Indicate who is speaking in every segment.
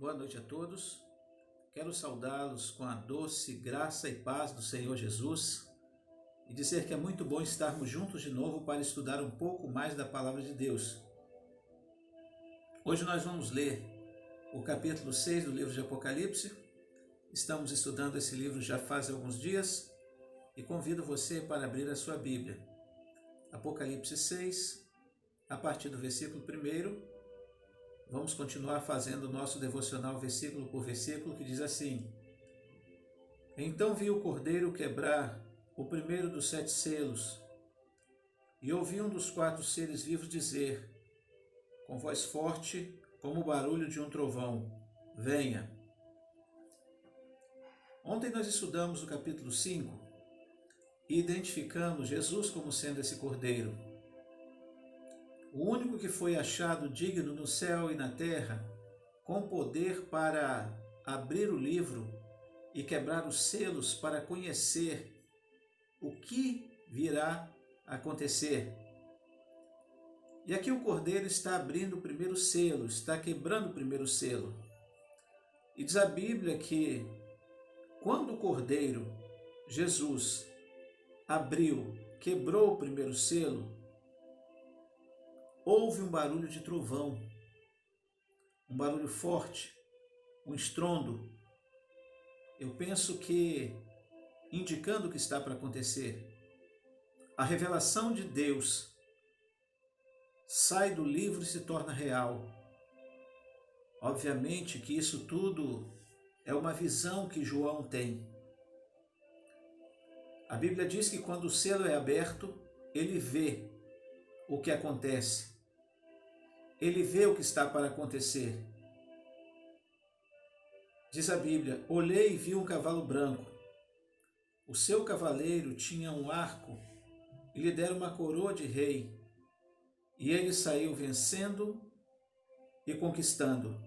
Speaker 1: Boa noite a todos. Quero saudá-los com a doce graça e paz do Senhor Jesus e dizer que é muito bom estarmos juntos de novo para estudar um pouco mais da Palavra de Deus. Hoje nós vamos ler o capítulo 6 do livro de Apocalipse. Estamos estudando esse livro já faz alguns dias e convido você para abrir a sua Bíblia. Apocalipse 6, a partir do versículo 1. Vamos continuar fazendo o nosso devocional versículo por versículo, que diz assim: Então vi o Cordeiro quebrar o primeiro dos 7 selos, e ouvi um dos 4 seres vivos dizer, com voz forte, como o barulho de um trovão: Venha! Ontem nós estudamos o capítulo 5 e identificamos Jesus como sendo esse Cordeiro. O único que foi achado digno no céu e na terra, com poder para abrir o livro e quebrar os selos para conhecer o que virá a acontecer. E aqui o Cordeiro está abrindo o primeiro selo, está quebrando o primeiro selo. E diz a Bíblia que quando o Cordeiro, Jesus, abriu, quebrou o primeiro selo, houve um barulho de trovão, um barulho forte, um estrondo. Eu penso que indicando o que está para acontecer. A revelação de Deus sai do livro e se torna real. Obviamente que isso tudo é uma visão que João tem. A Bíblia diz que quando o selo é aberto, ele vê o que acontece. Ele vê o que está para acontecer. Diz a Bíblia: olhei e vi um cavalo branco. O seu cavaleiro tinha um arco e lhe deram uma coroa de rei. E ele saiu vencendo e conquistando.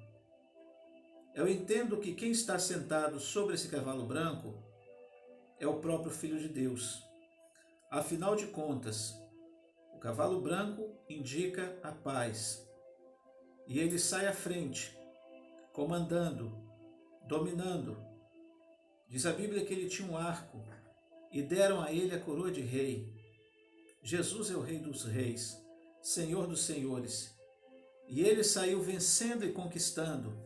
Speaker 1: Eu entendo que quem está sentado sobre esse cavalo branco é o próprio Filho de Deus. Afinal de contas, o cavalo branco indica a paz. E ele sai à frente, comandando, dominando. Diz a Bíblia que ele tinha um arco e deram a ele a coroa de rei. Jesus é o Rei dos Reis, Senhor dos Senhores. E ele saiu vencendo e conquistando.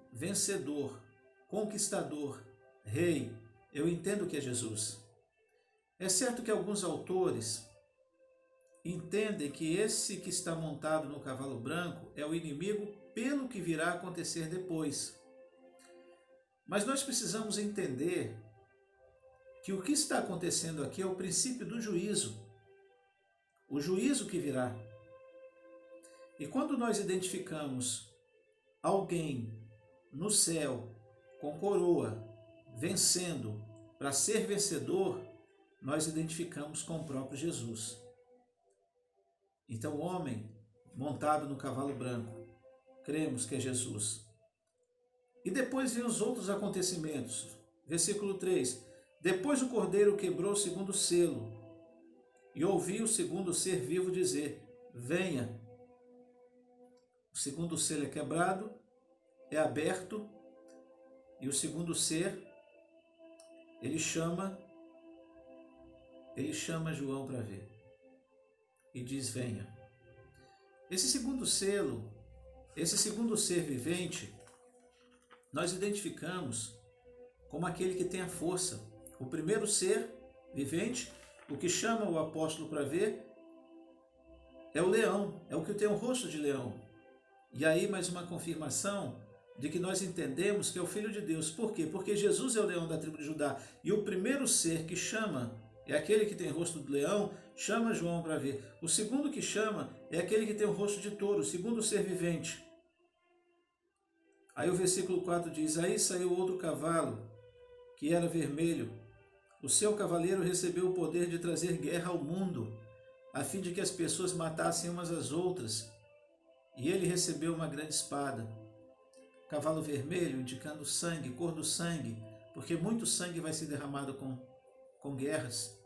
Speaker 1: Vencedor, conquistador, rei. Eu entendo que é Jesus. É certo que alguns autores entendem que esse que está montado no cavalo branco é o inimigo pelo que virá a acontecer depois. Mas nós precisamos entender que o que está acontecendo aqui é o princípio do juízo. O juízo que virá. E quando nós identificamos alguém no céu com coroa, vencendo, para ser vencedor, nós identificamos com o próprio Jesus. Então o homem montado no cavalo branco, cremos que é Jesus. E depois vem os outros acontecimentos. Versículo 3. Depois o Cordeiro quebrou o segundo selo, e ouvi o segundo ser vivo dizer, venha. O segundo selo é quebrado, é aberto, e o segundo ser, ele chama João para ver. E diz, venha. Esse segundo selo, esse segundo ser vivente, nós identificamos como aquele que tem a força. O primeiro ser vivente, o que chama o apóstolo para ver, é o leão, é o que tem o rosto de leão. E aí mais uma confirmação de que nós entendemos que é o Filho de Deus. Por quê? Porque Jesus é o leão da tribo de Judá. E o primeiro ser que chama é aquele que tem o rosto de leão, chama João para ver. O segundo que chama é aquele que tem o rosto de touro, o segundo ser vivente. Aí o versículo 4 diz, aí saiu outro cavalo, que era vermelho. O seu cavaleiro recebeu o poder de trazer guerra ao mundo, a fim de que as pessoas matassem umas às outras. E ele recebeu uma grande espada. Cavalo vermelho, indicando sangue, cor do sangue, porque muito sangue vai ser derramado com guerras.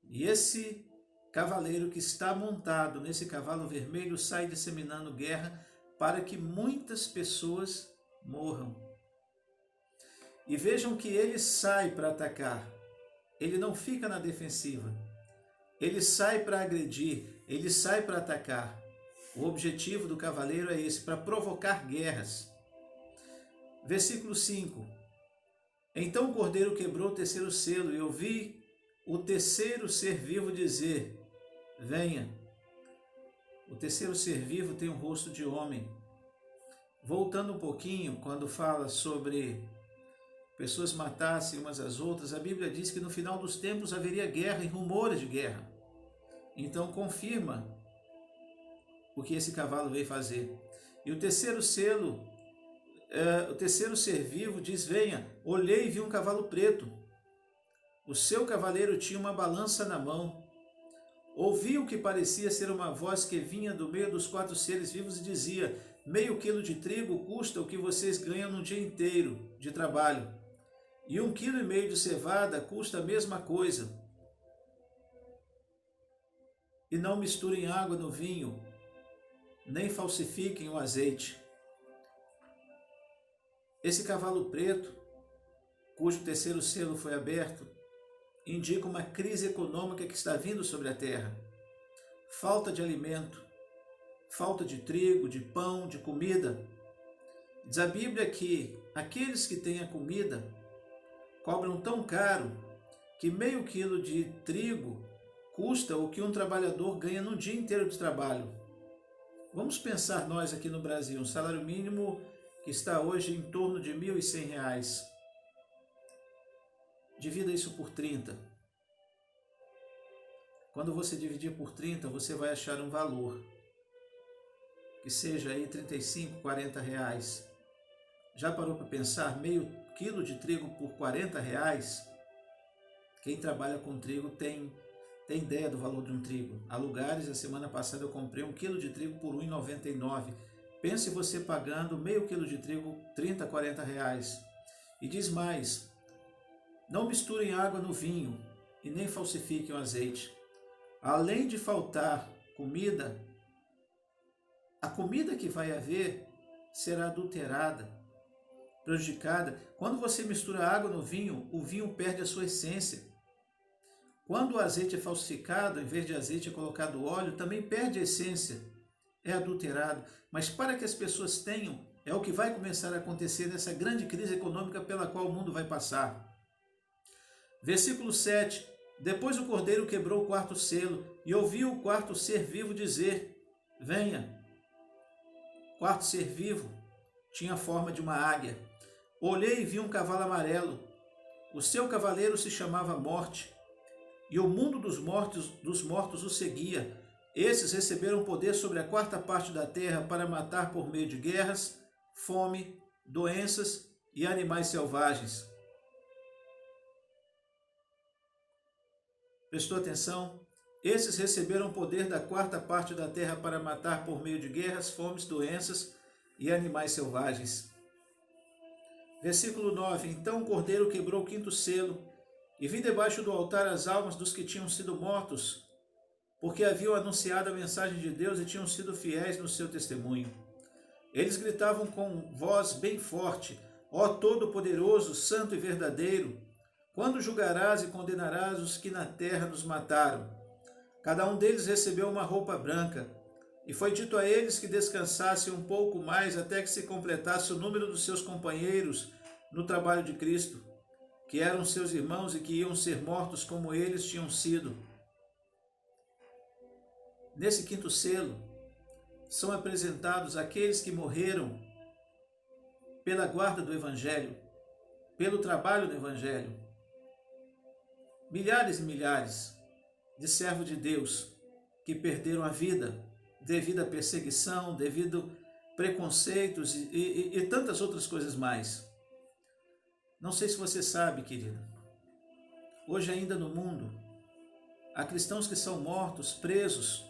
Speaker 1: E esse cavaleiro que está montado nesse cavalo vermelho sai disseminando guerra para que muitas pessoas morram. E vejam que ele sai para atacar, ele não fica na defensiva, ele sai para agredir, ele sai para atacar. O objetivo do cavaleiro é esse, para provocar guerras. Versículo 5. Então o cordeiro quebrou o terceiro selo, e ouvi o terceiro ser vivo dizer: venha. O terceiro ser vivo tem um rosto de homem. Voltando um pouquinho, quando fala sobre pessoas matassem umas às outras, a Bíblia diz que no final dos tempos haveria guerra e rumores de guerra. Então confirma o que esse cavalo veio fazer. E o terceiro selo, o terceiro ser vivo diz: venha. Olhei e vi um cavalo preto. O seu cavaleiro tinha uma balança na mão. Ouvi o que parecia ser uma voz que vinha do meio dos 4 seres vivos e dizia: meio quilo de trigo custa o que vocês ganham num dia inteiro de trabalho, e 1,5 quilo de cevada custa a mesma coisa. E não misturem água no vinho, nem falsifiquem o azeite. Esse cavalo preto, cujo terceiro selo foi aberto, indica uma crise econômica que está vindo sobre a terra. Falta de alimento, falta de trigo, de pão, de comida. Diz a Bíblia que aqueles que têm a comida cobram tão caro que meio quilo de trigo custa o que um trabalhador ganha num dia inteiro de trabalho. Vamos pensar nós aqui no Brasil, um salário mínimo que está hoje em torno de R$ 1.100. Divida isso por 30. Quando você dividir por 30, você vai achar um valor que seja aí 35, 40 reais. Já parou para pensar? Meio quilo de trigo por 40 reais? Quem trabalha com trigo tem ideia do valor de um trigo. Há lugares, a semana passada eu comprei 1 quilo de trigo por R$ 1,99. Pense você pagando meio quilo de trigo 30, 40 reais. E diz mais: não misturem água no vinho e nem falsifiquem o azeite. Além de faltar comida, a comida que vai haver será adulterada, prejudicada. Quando você mistura água no vinho, o vinho perde a sua essência. Quando o azeite é falsificado, em vez de azeite é colocado óleo, também perde a essência, é adulterado. Mas para que as pessoas tenham, é o que vai começar a acontecer nessa grande crise econômica pela qual o mundo vai passar. Versículo 7. Depois o cordeiro quebrou o 4º selo, e ouviu o 4º ser vivo dizer: venha. O 4º ser vivo tinha a forma de uma águia. Olhei e vi um cavalo amarelo. O seu cavaleiro se chamava Morte, e o mundo dos mortos o seguia. Esses receberam poder sobre a 4ª parte da terra para matar por meio de guerras, fome, doenças e animais selvagens. Prestou atenção? Esses receberam poder da 4ª parte da terra para matar por meio de guerras, fomes, doenças e animais selvagens. Versículo 9. Então o cordeiro quebrou o 5º selo, e vi debaixo do altar as almas dos que tinham sido mortos, porque haviam anunciado a mensagem de Deus e tinham sido fiéis no seu testemunho. Eles gritavam com voz bem forte: ó Todo-Poderoso, Santo e Verdadeiro, quando julgarás e condenarás os que na terra nos mataram? Cada um deles recebeu uma roupa branca, e foi dito a eles que descansassem um pouco mais até que se completasse o número dos seus companheiros no trabalho de Cristo, que eram seus irmãos e que iam ser mortos como eles tinham sido. Nesse 5º selo, são apresentados aqueles que morreram pela guarda do Evangelho, pelo trabalho do Evangelho. Milhares e milhares de servos de Deus que perderam a vida devido à perseguição, devido a preconceitos e tantas outras coisas mais. Não sei se você sabe, querido, hoje ainda no mundo, há cristãos que são mortos, presos,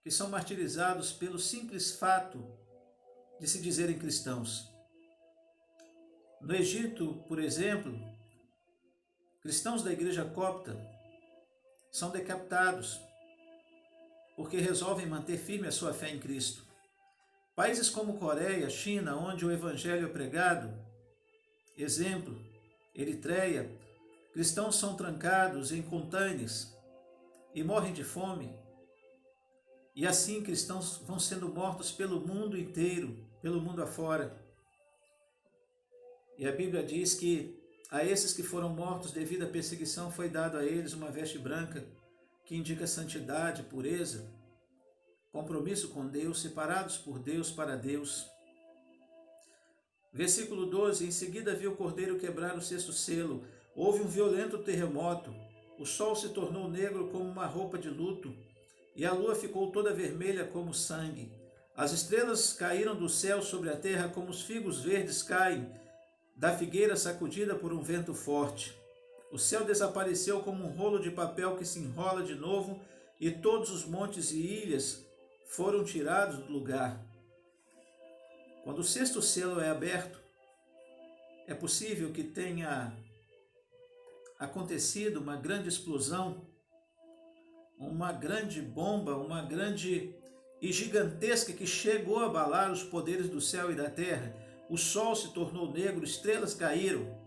Speaker 1: que são martirizados pelo simples fato de se dizerem cristãos. No Egito, por exemplo, cristãos da igreja copta são decapitados porque resolvem manter firme a sua fé em Cristo. Países como Coreia, China, onde o evangelho é pregado, exemplo, Eritreia, cristãos são trancados em contêineres e morrem de fome. E assim cristãos vão sendo mortos pelo mundo inteiro, pelo mundo afora. E a Bíblia diz que a esses que foram mortos devido à perseguição foi dado a eles uma veste branca que indica santidade, pureza, compromisso com Deus, separados por Deus para Deus. Versículo 12, em seguida viu o cordeiro quebrar o sexto selo. Houve um violento terremoto. O sol se tornou negro como uma roupa de luto, e a lua ficou toda vermelha como sangue. As estrelas caíram do céu sobre a terra como os figos verdes caem da figueira sacudida por um vento forte. O céu desapareceu como um rolo de papel que se enrola de novo, e todos os montes e ilhas foram tirados do lugar. Quando o sexto selo é aberto, é possível que tenha acontecido uma grande explosão, uma grande bomba, uma grande e gigantesca que chegou a abalar os poderes do céu e da terra. O sol se tornou negro, estrelas caíram.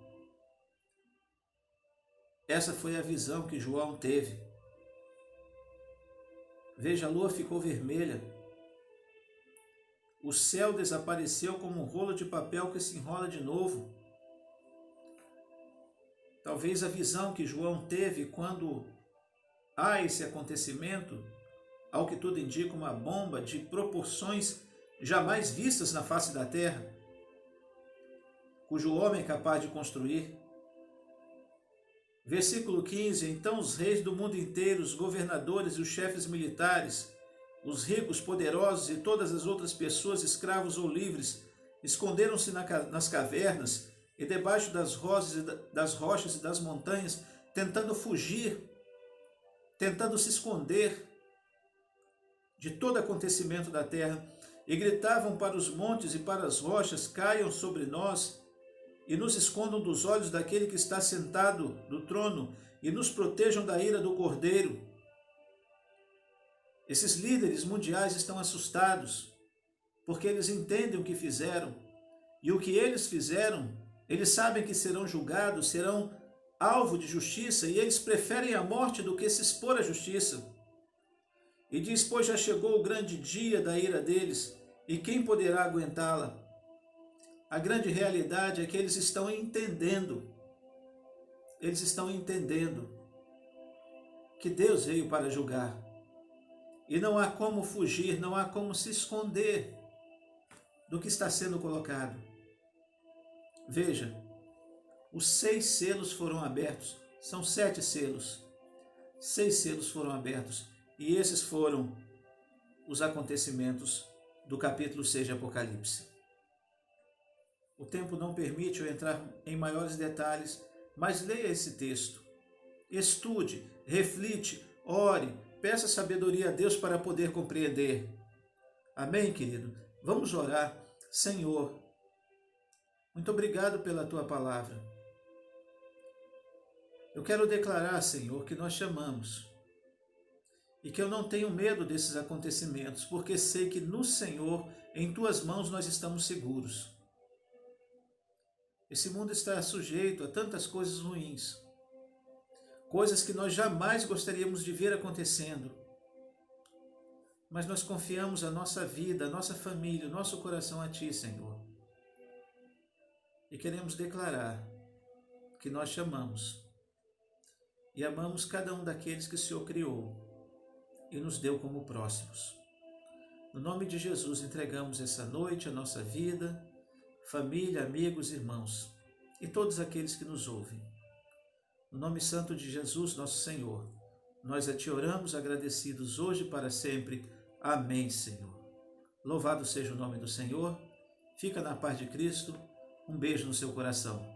Speaker 1: Essa foi a visão que João teve. Veja, a lua ficou vermelha. O céu desapareceu como um rolo de papel que se enrola de novo. Talvez a visão que João teve quando há esse acontecimento, ao que tudo indica, uma bomba de proporções jamais vistas na face da terra, cujo homem é capaz de construir. Versículo 15, então os reis do mundo inteiro, os governadores e os chefes militares, os ricos, poderosos e todas as outras pessoas, escravos ou livres, esconderam-se nas cavernas e debaixo das rochas e das montanhas, tentando fugir, tentando se esconder de todo acontecimento da terra, e gritavam para os montes e para as rochas: caiam sobre nós e nos escondam dos olhos daquele que está sentado no trono e nos protejam da ira do Cordeiro. Esses líderes mundiais estão assustados, porque eles entendem o que fizeram, e o que eles fizeram, eles sabem que serão julgados, serão alvo de justiça, e eles preferem a morte do que se expor à justiça. E diz, pois já chegou o grande dia da ira deles, e quem poderá aguentá-la? A grande realidade é que eles estão entendendo que Deus veio para julgar. E não há como fugir, não há como se esconder do que está sendo colocado. Veja, os 6 selos foram abertos, são 7 selos. 6 selos foram abertos, e esses foram os acontecimentos do capítulo 6 de Apocalipse. O tempo não permite eu entrar em maiores detalhes, mas leia esse texto. Estude, reflite, ore, peça sabedoria a Deus para poder compreender. Amém, querido? Vamos orar. Senhor, muito obrigado pela Tua palavra. Eu quero declarar, Senhor, que nós te amamos e que eu não tenho medo desses acontecimentos, porque sei que no Senhor, em Tuas mãos, nós estamos seguros. Esse mundo está sujeito a tantas coisas ruins, coisas que nós jamais gostaríamos de ver acontecendo, mas nós confiamos a nossa vida, a nossa família, o nosso coração a Ti, Senhor. E queremos declarar que nós te amamos e amamos cada um daqueles que o Senhor criou e nos deu como próximos. No nome de Jesus, entregamos essa noite a nossa vida, família, amigos, irmãos e todos aqueles que nos ouvem. No nome santo de Jesus, nosso Senhor, nós a Ti oramos agradecidos hoje e para sempre. Amém, Senhor. Louvado seja o nome do Senhor. Fica na paz de Cristo. Um beijo no seu coração.